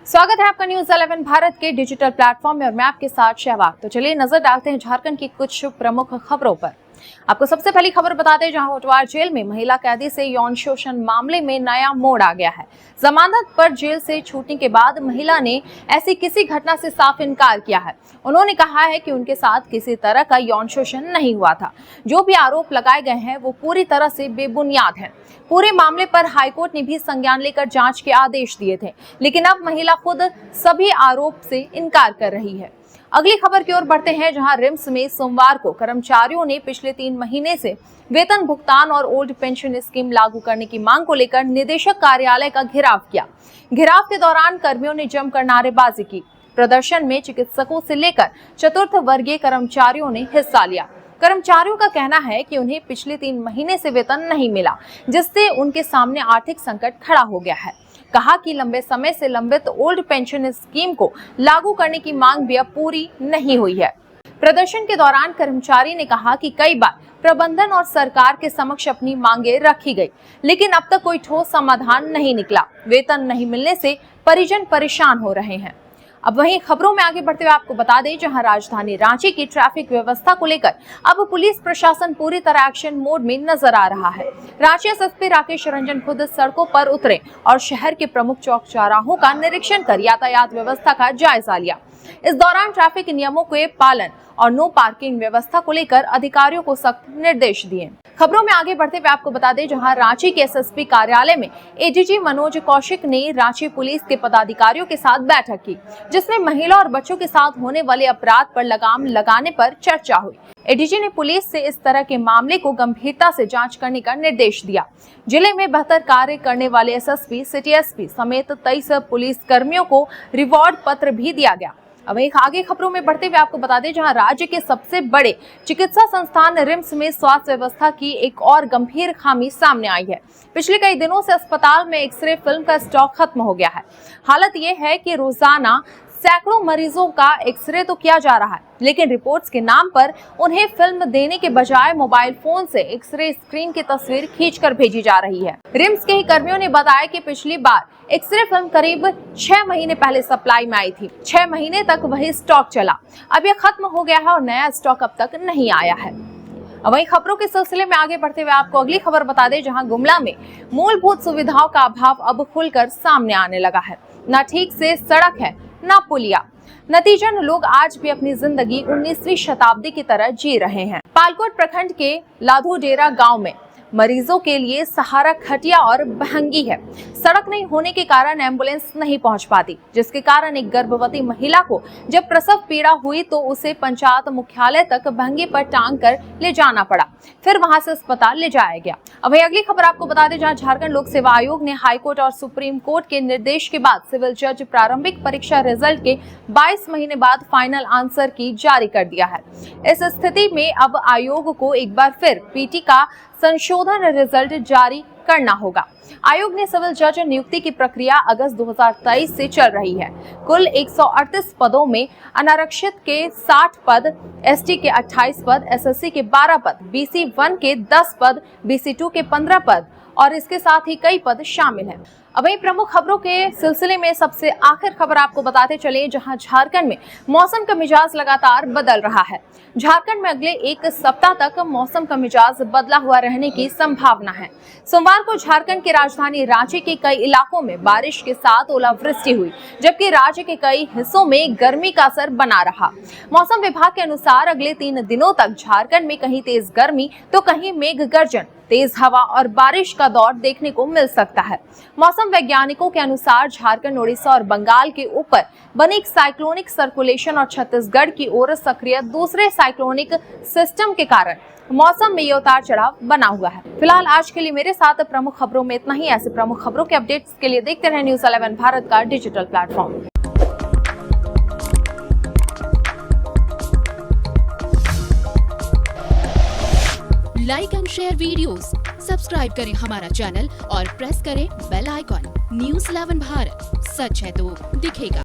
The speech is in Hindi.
स्वागत है आपका न्यूज 11 भारत के डिजिटल प्लेटफॉर्म में और मैं आपके साथ शहबाग। तो चलिए नजर डालते हैं झारखंड की कुछ प्रमुख खबरों पर। आपको सबसे पहली खबर बताते हैं, जहां होटवार जेल में महिला कैदी से यौन शोषण मामले में नया मोड़ आ गया है। जमानत पर जेल से छूटने के बाद महिला ने ऐसी किसी घटना से साफ इनकार किया है। उन्होंने कहा है कि उनके साथ किसी तरह का यौन शोषण नहीं हुआ था। जो भी आरोप लगाए गए हैं वो पूरी तरह से बेबुनियाद हैं। पूरे मामले पर हाईकोर्ट ने भी संज्ञान लेकर जांच के आदेश दिए थे, लेकिन अब महिला खुद सभी आरोप से इनकार कर रही है। अगली खबर की ओर बढ़ते हैं, जहां रिम्स में सोमवार को कर्मचारियों ने पिछले 3 महीने से वेतन भुगतान और ओल्ड पेंशन स्कीम लागू करने की मांग को लेकर निदेशक कार्यालय का घेराव किया। घेराव के दौरान कर्मियों ने जमकर नारेबाजी की। प्रदर्शन में चिकित्सकों से लेकर चतुर्थ वर्गीय कर्मचारियों ने हिस्सा लिया। कर्मचारियों का कहना है कि उन्हें पिछले 3 महीने से वेतन नहीं मिला, जिससे उनके सामने आर्थिक संकट खड़ा हो गया है। कहा कि लंबे समय से लंबित ओल्ड पेंशन स्कीम को लागू करने की मांग भी अब पूरी नहीं हुई है। प्रदर्शन के दौरान कर्मचारी ने कहा कि कई बार प्रबंधन और सरकार के समक्ष अपनी मांगे रखी गई, लेकिन अब तक कोई ठोस समाधान नहीं निकला। वेतन नहीं मिलने से परिजन परेशान हो रहे हैं। अब वहीं खबरों में आगे बढ़ते हुए आपको बता दें, जहां राजधानी रांची की ट्रैफिक व्यवस्था को लेकर अब पुलिस प्रशासन पूरी तरह एक्शन मोड में नजर आ रहा है। रांची एसएसपी राकेश रंजन खुद सड़कों पर उतरे और शहर के प्रमुख चौक चौराहों का निरीक्षण कर यातायात व्यवस्था का जायजा लिया। इस दौरान ट्रैफिक नियमों के पालन और नो पार्किंग व्यवस्था को लेकर अधिकारियों को सख्त निर्देश दिए। खबरों में आगे बढ़ते हुए आपको बता दें, जहां रांची के एसएसपी कार्यालय में एडीजी मनोज कौशिक ने रांची पुलिस के पदाधिकारियों के साथ बैठक की, जिसमें महिला और बच्चों के साथ होने वाले अपराध पर लगाम लगाने पर चर्चा हुई। एडीजी ने पुलिस से इस तरह के मामले को गंभीरता से जांच करने का निर्देश दिया। जिले में बेहतर कार्य करने वाले एसएसपी, सिटी एसपी समेत 23 पुलिस कर्मियों को रिवॉर्ड पत्र भी दिया गया। अब एक आगे खबरों में बढ़ते हुए आपको बता दें, जहां राज्य के सबसे बड़े चिकित्सा संस्थान रिम्स में स्वास्थ्य व्यवस्था की एक और गंभीर खामी सामने आई है। पिछले कई दिनों से अस्पताल में एक्सरे फिल्म का स्टॉक खत्म हो गया है। हालत ये है कि रोजाना सैकड़ों मरीजों का एक्सरे तो किया जा रहा है, लेकिन रिपोर्ट्स के नाम पर उन्हें फिल्म देने के बजाय मोबाइल फोन से एक्सरे स्क्रीन की तस्वीर खींचकर भेजी जा रही है। रिम्स के ही कर्मियों ने बताया कि पिछली बार एक्सरे फिल्म करीब 6 महीने पहले सप्लाई में आई थी। 6 महीने तक वही स्टॉक चला। अब यह खत्म हो गया है और नया स्टॉक अब तक नहीं आया है। वहीं खबरों के सिलसिले में आगे बढ़ते हुए आपको अगली खबर बता दें, जहां गुमला में मूलभूत सुविधाओं का अभाव अब खुलकर सामने आने लगा है। न ठीक से सड़क है, न पुलिया। नतीजन लोग आज भी अपनी जिंदगी 19वीं शताब्दी की तरह जी रहे हैं। पालकोट प्रखंड के लाधू डेरा गांव में मरीजों के लिए सहारा खटिया और बहंगी है। सड़क नहीं होने के कारण एम्बुलेंस नहीं पहुंच पाती, जिसके कारण एक गर्भवती महिला को जब प्रसव पीड़ा हुई तो उसे पंचायत मुख्यालय तक बहंगी पर टांग कर ले जाना पड़ा, फिर वहां से अस्पताल ले जाया गया। अब अगली खबर आपको बता दें, जहां झारखंड लोक सेवा आयोग ने हाईकोर्ट और सुप्रीम कोर्ट के निर्देश के बाद सिविल जज प्रारंभिक परीक्षा रिजल्ट के 22 महीने बाद फाइनल आंसर की जारी कर दिया है। इस स्थिति में अब आयोग को एक बार फिर पीटी का संशोधन रिजल्ट जारी करना होगा। आयोग ने सिविल जज नियुक्ति की प्रक्रिया अगस्त 2023 से चल रही है। कुल 138 पदों में अनारक्षित के 60 पद, एसटी के 28 पद, एसएससी के 12 पद, बीसी 1 के 10 पद, बीसी 2 के 15 पद और इसके साथ ही कई पद शामिल हैं। अब वही प्रमुख खबरों के सिलसिले में सबसे आखिर खबर आपको बताते चले, जहां झारखंड में मौसम का मिजाज लगातार बदल रहा है। झारखंड में अगले 1 सप्ताह तक मौसम का मिजाज बदला हुआ रहने की संभावना है। सोमवार को झारखंड की राजधानी रांची के कई इलाकों में बारिश के साथ ओलावृष्टि हुई, जबकि राज्य के कई हिस्सों में गर्मी का असर बना रहा। मौसम विभाग के अनुसार अगले 3 दिनों तक झारखंड में कहीं तेज गर्मी तो कहीं मेघ गर्जन, तेज हवा और बारिश का दौर देखने को मिल सकता है। मौसम वैज्ञानिकों के अनुसार झारखंड, उड़ीसा और बंगाल के ऊपर बने एक साइक्लोनिक सर्कुलेशन और छत्तीसगढ़ की ओर सक्रिय दूसरे साइक्लोनिक सिस्टम के कारण मौसम में ये उतार चढ़ाव बना हुआ है। फिलहाल आज के लिए मेरे साथ प्रमुख खबरों में इतना ही। ऐसे प्रमुख खबरों के अपडेट्स के लिए देखते रहें न्यूज 11 भारत का digital platform. Like and share videos, subscribe करें हमारा चैनल और प्रेस करें बेल आइकॉन। न्यूज 11 भारत, सच है तो दिखेगा।